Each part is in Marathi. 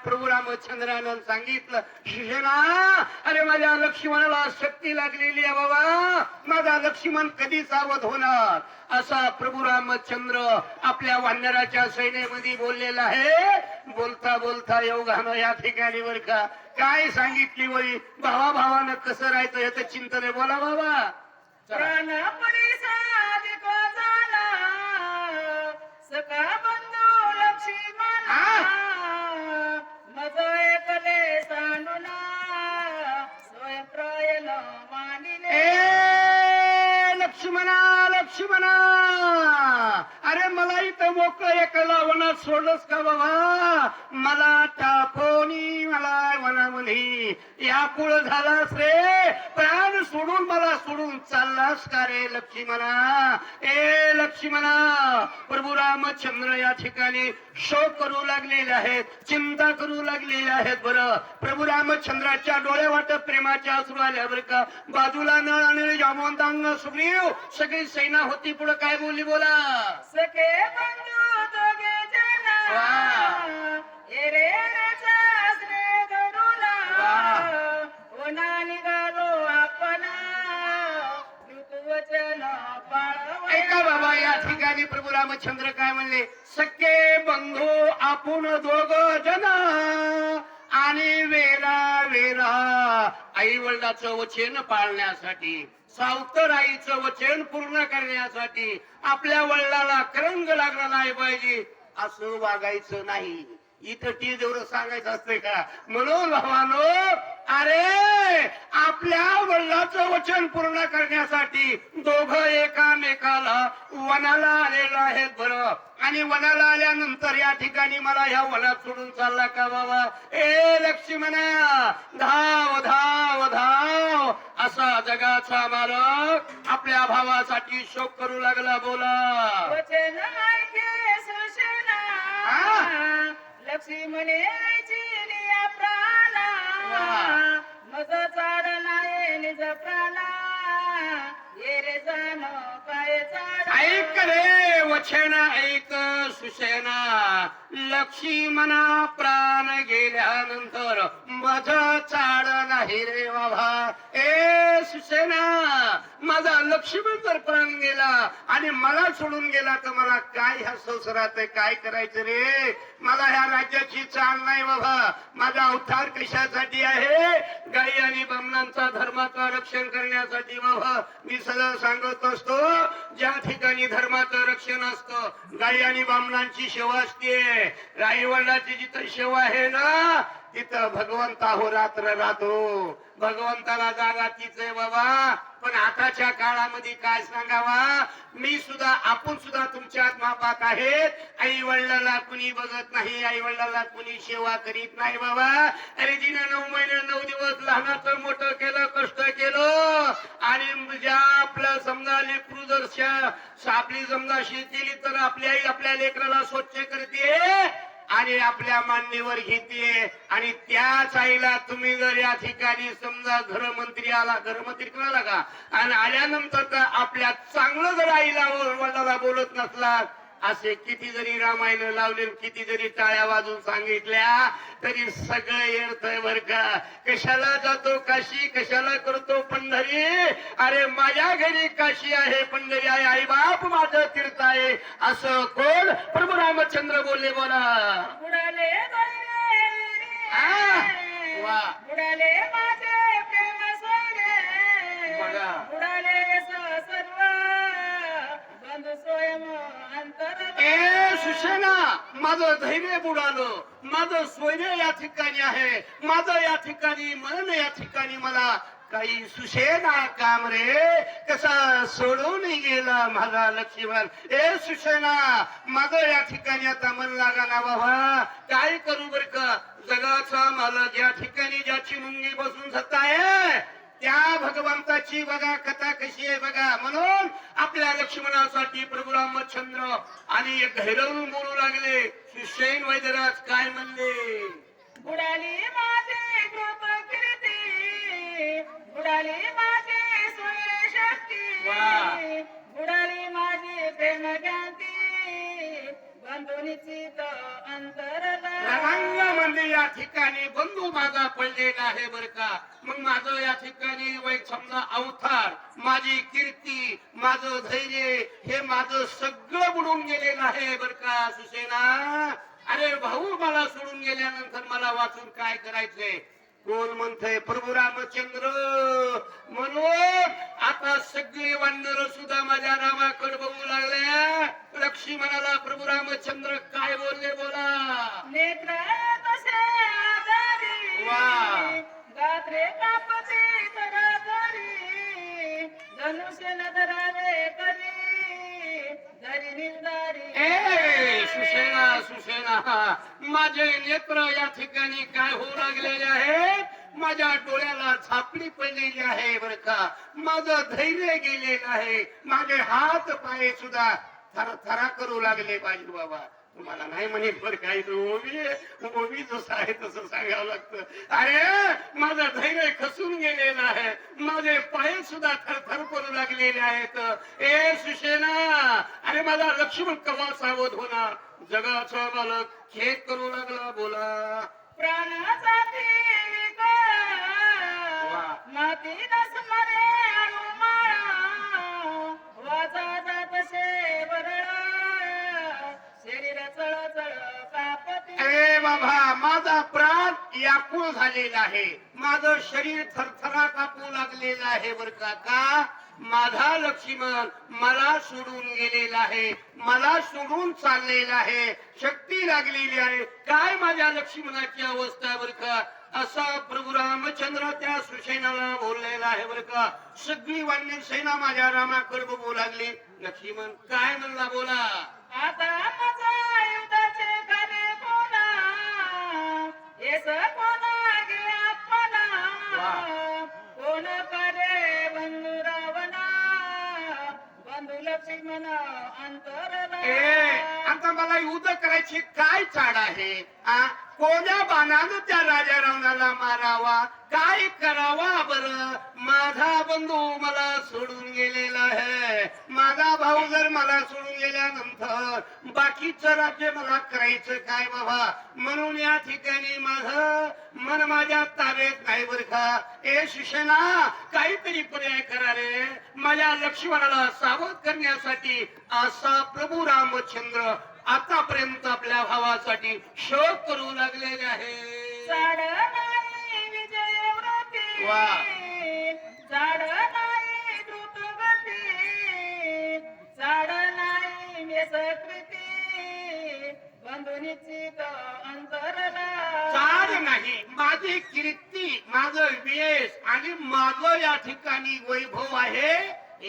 प्रभू रामचंद्रानं सांगितलं, शिशेना अरे माझ्या लक्ष्मणाला शक्ती लागलेली आहे बाबा, माझा लक्ष्मण कधी सावध होणार. असा प्रभू रामचंद्र आपल्या वानराच्या सैन्यामध्ये बोललेला आहे. बोलता बोलता योगानं या ठिकाणी बर का काय सांगितली वरी, भावा भावानं कसं राहायचं याचं चिंतन आहे. बोला बाबा. सका बंधू लक्ष्मण मज एकले सांडुना स्वयंप्रयन मानिले. लक्ष्मणा लक्ष्मणा अरे मला इथं मोकळं एकला वनात सोडलंस का बाबा, मला टाकोनी मला वनामध्ये या कुळ झालास रे, प्राण सोडून मला सोडून चाललास का रे लक्ष्मणा. ए लक्ष्मणा प्रभू रामचंद्र या ठिकाणी शोक करू लागलेले आहेत, चिंता करू लागलेले आहेत. बरं प्रभू रामचंद्राच्या डोळ्या वाटत प्रेमाच्या अश्रू आल्या बर का. बाजूला नळ आणि जामवंतांना सुग्रीव सगळी सेना होती. पुढे काय बोलली बोला. सखे बंधू दोघे जना एरे रेचा स्नेह धरुला ओना निघालो आपण ऋतुवचन पाळवा. ऐका बाबा या ठिकाणी प्रभू रामचंद्र काय म्हणले, सख्खे बंधू आपण दोघ जन आणि वेरा वेरा आई वडिलाचं वचन पाळण्यासाठी, सावतर आईचं वचन पूर्ण करण्यासाठी आपल्या वडिलाला करंग लागला नाही पाहिजे असं वागायचं नाही. इथं ती जेवढं सांगायचं असतंय का. म्हणून भावानो अरे आपल्या वडिलाचं वचन पूर्ण करण्यासाठी दोघं एकामेकाला वनाला आलेलं आहेत. बरं आणि वनाला आल्यानंतर या ठिकाणी मला ह्या वनात सोडून चालला का बाबा. ए लक्ष्मणा धाव धाव धाव असा जगाचा मालक आपल्या भावासाठी शोक करू लागला. बोला. वचन ऐके सुशेना लक्ष्मणे चिलिया प्राणा मज चाड नाही निज प्राणा ये रे जाण काय चाड. ऐक रे वचन ऐक सुसेना, लक्ष्मणा प्राण गेल्यानंतर माझा चाड नाही रे बाबा. ए सुसेना माझा लक्ष्मण जर प्राण गेला आणि मला सोडून गेला तर मला काय ह्या संसारात काय करायचं रे. मला ह्या राज्याची चाल नाही बाबा. माझा अवतार कशासाठी आहे, गाई आणि ब्राह्मणांचा धर्माचं रक्षण करण्यासाठी बाबा. मी सगळं सांगत असतो ज्या ठिकाणी धर्माचं रक्षण असतं गाई आणि ब्राह्मणांची सेवा असते, आई वडिलांची जिथं सेवा आहे ना तिथं भगवंत अहोरात्र राहतो. भगवंताला जागा तीच आहे बाबा. पण आताच्या काळामध्ये काय सांगावा, मी सुद्धा आपण सुद्धा तुमच्यात मापात आहेत. आई वडिलाला कुणी बघत नाही, आई वडिलाला कुणी सेवा करीत नाही बाबा. अरे जिने 9 महिने 9 दिवस लहानाचं मोठं केलं, कष्ट केलं आणि ज्या आपलं समजा लेकरू जर आपली समजा केली तर आपली आई आपल्या लेकराला स्वच्छ करते आणि आपल्या मान्यवर घेते. आणि त्याच आईला तुम्ही जर या ठिकाणी समजा घरमंत्री आला, घरमंत्री कळाला का, आणि आल्यानंतर तर आपल्या चांगलं जर आईला वडिलाला बोलत नसला, असे किती जरी रामायण लावले, किती जरी टाळ्या वाजून सांगितल्या तरी सगळं येतंय बर का. कशाला जातो काशी, कशाला करतो पंढरी. अरे माझ्या घरी काशी आहे, पंढरी आहे, आई बाप माझं तीर्थ आहे असं कोण प्रभू रामचंद्र बोलले. बोला. बुडाले वा बुडाले माझे प्रेम सोने बघा. बुडाले सर्व बंधू स्वयं अंतर. ए सुशेना माझं धैर्य बुडालं, माझं सोयरे या ठिकाणी आहे, माझं या ठिकाणी मन या ठिकाणी मला काही सुशेना काम रे कसा सोडून गेला माझा लक्ष्मण. ए सुशेना माझं या ठिकाणी आता मन लागा ना बाबा. काय करू बर का. जगाचा मालक या ठिकाणी ज्याची मुंगी बसून सत्ता आहे त्या भगवंताची बघा कथा कशी आहे बघा. म्हणून आपल्या लक्ष्मणासाठी प्रभू रामचंद्र आणि गैरवून बोलू लागले. सुशेन वैद्यराज काय म्हणले. बुडाली माझे कृप कीर्ती बुडाली माझे सोय शक्ती बुडाली माझी प्रेम ज्ञाती बंधुनिचित अंतरला. रंग म्हणजे या ठिकाणी बंधू माझा पडलेला आहे बर का. मग माझं या ठिकाणी वय समजा अवतार, माझी कीर्ती, माझं धैर्य, हे माझं सगळं बुडून गेलेलं आहे बर का सुसेना. अरे भाऊ मला सोडून गेल्यानंतर मला वाचून काय करायचंय. कोण म्हणतंय प्रभू रामचंद्र. म्हणून आता सगळे वानर सुद्धा माझ्या नामाकडे बघू लागले. लक्ष्मणाला प्रभू रामचंद्र काय बोलले बोला. नेत्र तसे आधारी वा. गात्रे कापते तडातरी धनुष्य न धरावे करी धरी निर्धारी. ए सुसेना सुसेना, माझे नेत्र या ठिकाणी काय होऊ लागलेले आहेत. माझ्या डोळ्याला झापडी पडलेली आहे बर का. माझं धैर्य गेलेलं आहे. माझे हात पाय सुद्धा थरथरा करू लागले पाहिजे बाबा. तुम्हाला नाही म्हणे बरं काही ओवी जसं आहे तसं सांगावं लागतं. अरे माझं धैर्य खसून गेलेलं आहे. माझे पाय सुद्धा थरथर करू लागलेले आहेत. ए सुसेना, अरे माझा लक्ष्मण केव्हा सावध होणार. जगाचा मालक खेद करू लागला बोला. प्राणासाठी माती नस मरे अनुमाळा वाचा जात से वरळ शरीर चळचळ कापती. ए बाबा, माझा प्राण व्याकुळ झालेला आहे. माझं शरीर थरथरा कापू लागलेलं आहे बर का. माझा लक्ष्मण मला सोडून गेलेला आहे. मला सोडून चाललेला आहे. शक्ती लागलेली आहे. काय माझ्या लक्ष्मणाची अवस्था बर का. असा प्रभू रामचंद्र त्या सुसेनाला बोललेला आहे बर का. सगळी वानर सेना माझ्या रामाकडे बघू लागली. लक्ष्मण काय म्हणला बोला. आता माझा युद्धाचे कार्य कोणा येस कोणा गे आपणा कोण करे बंधू रावणा बंधू लक्ष्मण अंतरला. आता मला युद्ध करायची काय चाड आहे. कोण्या बाणानं त्या राजा रावणाला मारावा. काय करावा बर. माझा बंधू मला सोडून गेलेला आहे. माझा भाऊ जर मला सोडून गेल्यानंतर बाकीचं राज्य मला करायचं काय बाबा. म्हणून या ठिकाणी माझं मन माझ्या ताब्यात नाही बर का. ए सुसेना, काहीतरी पर्याय करा रे. माझ्या लक्ष्मणाला सावध करण्यासाठी असा प्रभू रामचंद्र आतापर्यंत आपल्या भावासाठी शोक करू लागलेले आहे. झाड नाही विजय व्रती वा. झाड नाही द्रुत गती झाड नाही व्यसकृती बंधू निश्चित अंतरला. चाड नाही. माझी कीर्ती, माझं वेश आणि माझं या ठिकाणी वैभव आहे.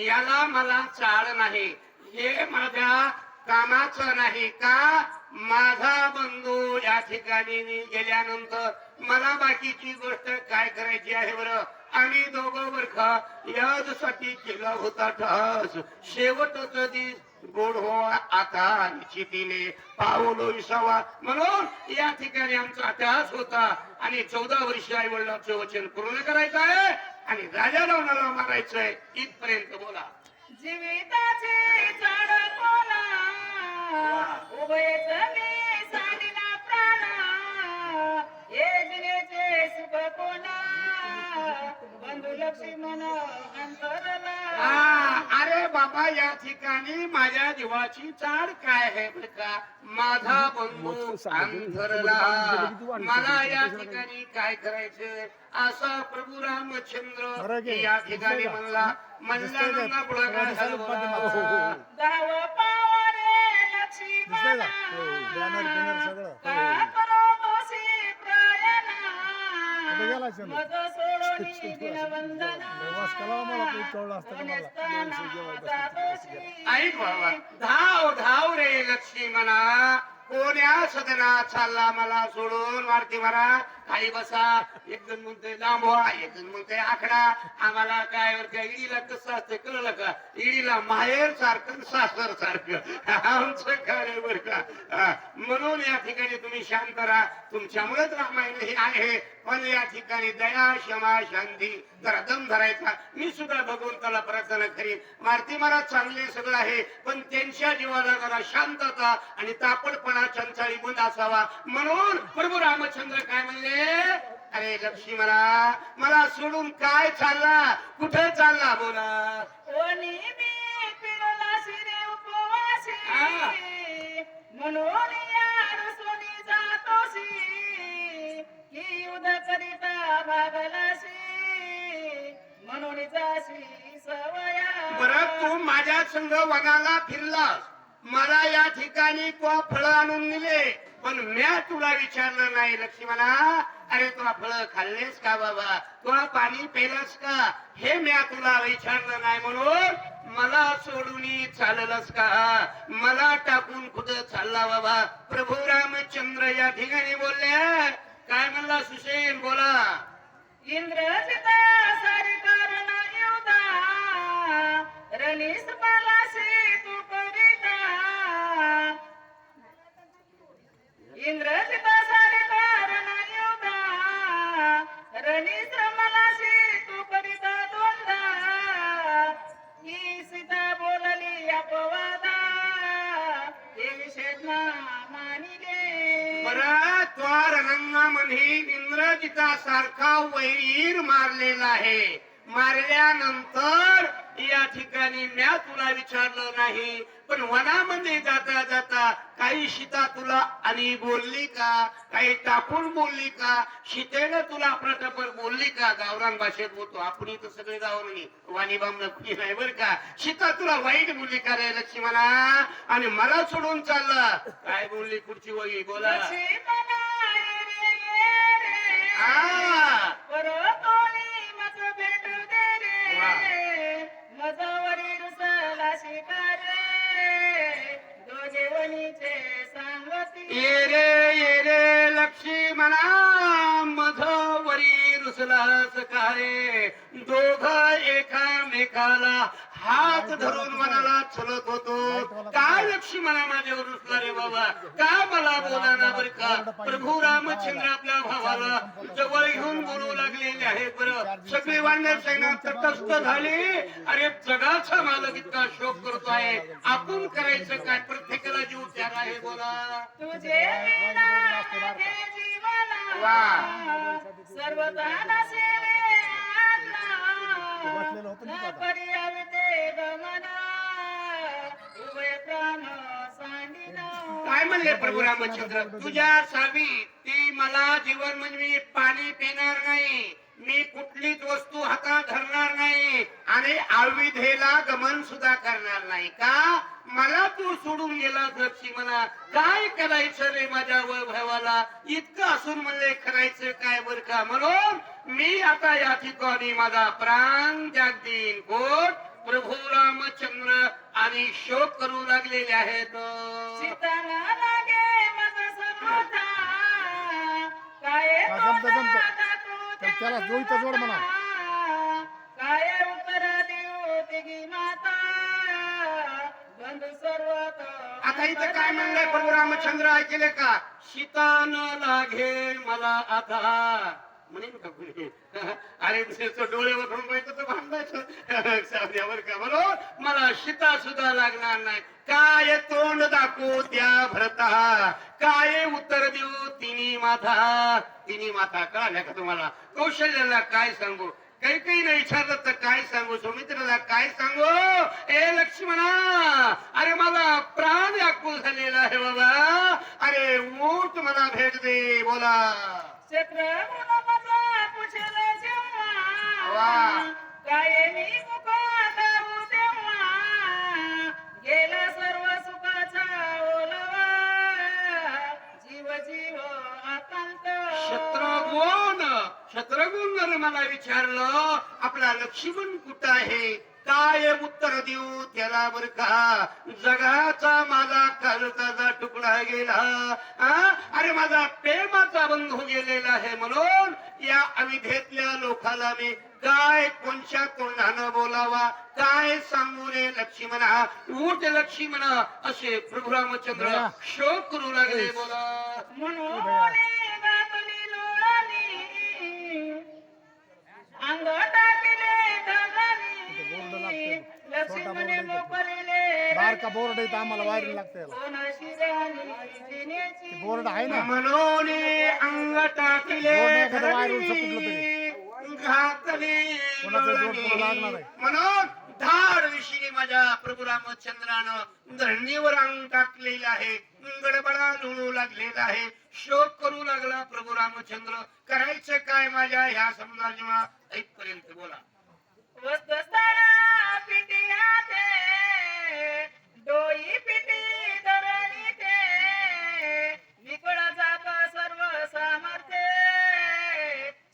याला मला चाड नाही. हे माझ्या कामाचं नाही का. माझा बंधू या ठिकाणी गेल्यानंतर मला बाकीची गोष्ट काय करायची आहे बरं. आणि दोघं बरखा यासाठी केला होता ठास. शेवटच दिस गोड हो आता निश्चितीने पाऊल विसावा. म्हणून या ठिकाणी आमचा ठास होता. आणि 14 वर्ष आई वडिलांचं वचन पूर्ण करायचं आहे आणि राजा रावणाला मारायचंय. इथपर्यंत बोला. जीविताचे झाड कोणा उभयच मी साडीना प्राणा योजनेचे सुख कोणा बंधू लक्ष्मण अंतरला. अरे बाबा, या ठिकाणी माझ्या जीवाची चाड काय आहे बर का. माझा बंधू अंतरला. मला या ठिकाणी काय करायचं. असा प्रभू रामचंद्र या ठिकाणी म्हणला. म्हणल्यानंतर पुढे काय झालं बोला. गाव पावरे लक्ष्मण का करो मोसी प्रयाणा मज सोडोनी दिनवंदना ऐक बाबा, धाव धाव रे लक्ष्मणा. कोण्या सदना चालला मला सोडून. मारती महाराज खाली बसा. एक जण म्हणतोय लांब व्हा, एक जण म्हणतोय आकडा. आम्हाला काय त्या इडीला कसं असतं कळलं का? इडीला माहेर सारखं सासर सारखं आमचं काय बर का. म्हणून या ठिकाणी तुम्ही शांत राहा. तुमच्यामुळेच रामायण हे आहे. पण या ठिकाणी दया क्षमा शांती जरा दम धरायचा. मी सुद्धा भगवंताला प्रार्थना करीन. मारुती महाराज चांगले सगळं आहे, पण त्यांच्या जीवाला जरा शांतता आणि तापडपणा चंचाळी बंद असावा. म्हणून प्रभू रामचंद्र काय म्हणले, अरे लक्ष्मणा मला सोडून काय चालला, कुठे चालला बोला. कोणी मी पिरला शिरे उपवासी म्हणून यार सोनी जातोसी की उद करिता भागलासी म्हणून जाशी सवया. बरं तू माझ्या संग वनाला फिरलास, मला या ठिकाणी तू फळ आणून दिले, पण म्या तुला विचारलं नाही लक्ष्मणा. अरे तुला फळ खाल्लेस का बाबा, तुला पाणी पेलस का, हे म्या तुला विचारलं नाही. म्हणून मला सोडून चाललंस का, मला टाकून कुठं चालला बाबा. प्रभू रामचंद्र या ठिकाणी बोलले. काय म्हणला सुसेन बोला. इंद्रजिता सारी कारण युधा रणीस बालासी तू कविता. इंद्रजिता सारी कारण युधा रणीस मलासी तू कविता दोनदा. ही सीता बोलली अपवादा हे विषेद ना मानिले. बरं तो रणंगामध्ये इंद्रजिता सारखा वैर मारलेला आहे. मारल्यानंतर या ठिकाणी म्या तुला विचारलं नाही, पण वनामध्ये जाता जाता काही सीता तुला आणि बोलली का, काही टाकून बोलली का, सीतेनं तुला प्रटपर बोलली का. गावरान भाषेत बोलतो आपण इथं सगळे गावरानी वाणी बामण कुणी नाही बर का. सीता तुला वाईट बोलली का रे लक्ष्मणा, आणि मला सोडून चालला. काय बोलली पुढची वही बोला. ये रे लक्ष्मणा मधवरी रुसलास कारे. दोघ एकामेकाला हात धरून मनाला चलत होतो. काय लक्ष्मणा माझ्यावर रुसला रे बाबा, का मला बोलाना बर का. प्रभू रामचंद्र आपल्या भावाला जवळ घेऊन बोलू लागलेले आहे. बरं सगळी वानर सेना तटस्थ झाली. अरे जगाचा मालक इतका शोक करतो आहे, आपण करायचं काय. प्रत्येकाला जीव त्याग आहे बोला. तुझे वा सर्वदाना सेवे काय म्हणले प्रभू रामचंद्र, तुझ्या सावी ती मला जीवन म्हणजे पाणी पिणार नाही, मी कुठलीच वस्तू हातात धरणार नाही आणि आविधेला गमन सुद्धा करणार नाही. का मला तू सोडून गेला लक्ष्मणा, काय करायचं रे माझ्या वैभवाला. इतकं असून म्हणले करायचं काय बर का. म्हणून मी आता या ठिकाणी माझा प्राण त्याग देईन. कोण प्रभू रामचंद्र आणि शोक करू लागलेले आहेत. सीताला लागे माझा सर्वथा काय त्याला जोडीचा जोड म्हणा. काय उत्तर देऊ तिघी माता बंधू सर्वत. आता इथं काय म्हणलंय प्रभू रामचंद्र ऐकले का. सीता न लागे मला आता म्हणेन का कुणी. अरे डोळे वखरून तर भांडायचं वर का. बरोबर मला सीता सुद्धा लागणार नाही. काय तोंड दाखवू त्या भरता, काय उत्तर देऊ तिन्ही माता. तिन्ही माता कळाल्या का तुम्हाला. कौशल्याला काय सांगू, काही काही नाही विचारलं तर काय सांगू, सुमित्राला काय सांगू. ए लक्ष्मणा अरे माझा प्राण व्याकुळ झालेला आहे बाबा. अरे ऊट मला भेट दे बोला. चक्र माझा पुछल जेव्हा काय मी मुखात तेव्हा गेला सर्व सुखाचा ओलवा जीव जीव आकांत. शत्रुघ्न मला विचारलं आपला लक्ष्मण कुठं आहे. काय उत्तर देऊ त्याला बर का? जगाचा माझा कर्जाचा तुकडा गेला. अरे माझा प्रेमाचा बंधू गेलेला आहे म्हणून या अविधेतल्या लोकाला मी काय कोणच्या तोंडानं बोलावा, काय सांगू रे लक्ष्मणा, उठ लक्ष्मणा असे प्रभू रामचंद्र शोक करू लागले. बोला म्हणून गातली लोळाली, अंग टाकले ढगानी, लक्ष्मणे मोकळले बारका बोर्ड आहे आम्हाला वायरला लागतं याला. कोणाशी राणी जिण्याची. बोर्ड आहे ना म्हणून अंग टाकले एखादं वायरचं कुठलं तरी. घातले कोणाचं जोड तुला लागणार आहे. म्हणून धाड विषयी माझ्या प्रभू रामचंद्रानं धरणीवर अंग टाकलेलं आहे, गडबडा लुळू लागलेला आहे, शोक करू लागला प्रभू रामचंद्र. करायचं काय माझ्या ह्या समजा ऐकपर्यंत. बोला वस्तस्थळा पिटिया ते, डोई पिटी धरणी ते, विकळ जात सर्व सामर्थ्य,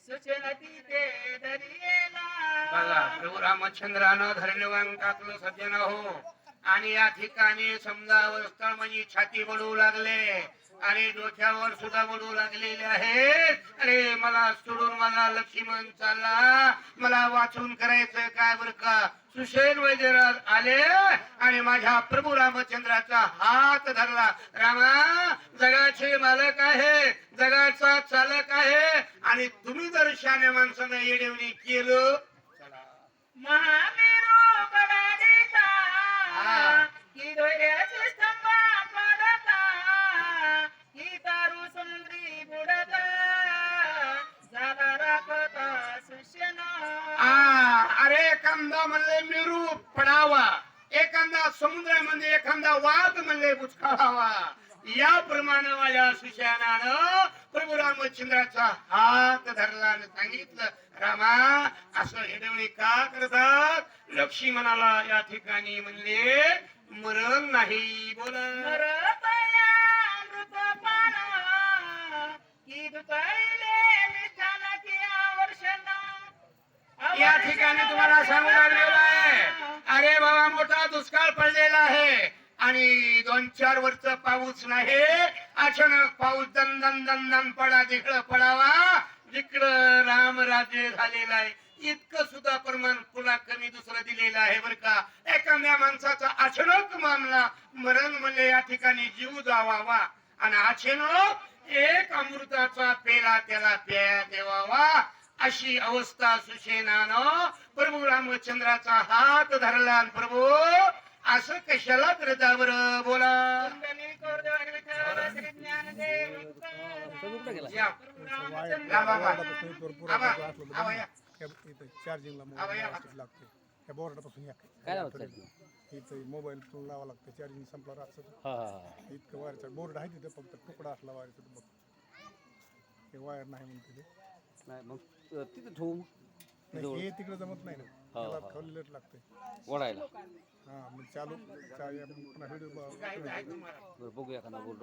सुचनती ते बघा धरियेला. प्रभू रामचंद्रानं धरणीवर टाकलं सज्जन हो. आणि या ठिकाणी समजा स्थळ म्हणजे छाती बडू लागले आणि डोक्यावर सुद्धा बडू लागलेले आहेत. अरे मला सोडून मला लक्ष्मण चालला, मला वाचून करायचं काय बर का? सुषेण वैद्यराज आले आणि माझ्या प्रभू रामचंद्राचा हात धरला. रामा जगाचे मालक आहे, जगाचा चालक आहे आणि तुम्ही जर शाण्या माणसानं येडवणी केलं. महामेरू कडा देता, की धैर्याचे स्तंभ पडता, की तारू समुद्री बुडता, झाला राखता सुशेना. अरे एखादा म्हणले मेरू पडावा, एखादा समुद्रामध्ये एखादा वाद म्हणले बुचकाळावा. याप्रमाणे माझ्या सुशानानं प्रभू रामचंद्राचा हात धरला आणि सांगितलं, रामा असं हेडवणी का करतात? लक्ष्मणाला या ठिकाणी म्हणले मरण नाही. बोला मरतया मृतपाना, की दुखाईले निष्ठाना की आवर्षणा. या ठिकाणी तुम्हाला सांगू लागलेलं आहे, अरे बाबा मोठा दुष्काळ पडलेला आहे आणि 2-4 वर्ष पाऊस नाही. अचानक पाऊस दन दन दन दन पडा, जिकडं पडावा जिकडं राम राज्य झालेला आहे. इतकं सुद्धा प्रमाण तुला कमी दुसरं दिलेलं आहे बर का? एखाद्या माणसाचा अचानक मामला मरण म्हणजे या ठिकाणी जीव जावावा आणि अचानक एक अमृताचा पेला त्याला प्या देवावा. अशी अवस्था सुशेनानं प्रभू रामचंद्राचा हात धरला आणि प्रभू असं कशाला करता बरं? बोला कुंडली कोरदेवाने विठ्ठल श्री ज्ञानदेव या. ला बाबा. आबा, आबा या. चार्जिंगला मोबाईल लागते. त्या बोर्डापासून या इथं मोबाईल लावा लागतं. चार्जिंग संपला असतं इतकं वायरचा बोर्ड आहे तिथे, फक्त तुकडा असला वायरचा बघ. ते वायर नाही म्हणते ते. नाही मग तिथे ठेवू नाही, हे तिकडे जमत नाही ना, त्याला खोललेट लागते ओढायला. हा मग चालू पुन्हा व्हिडिओ बरं बघूया का ना बोल.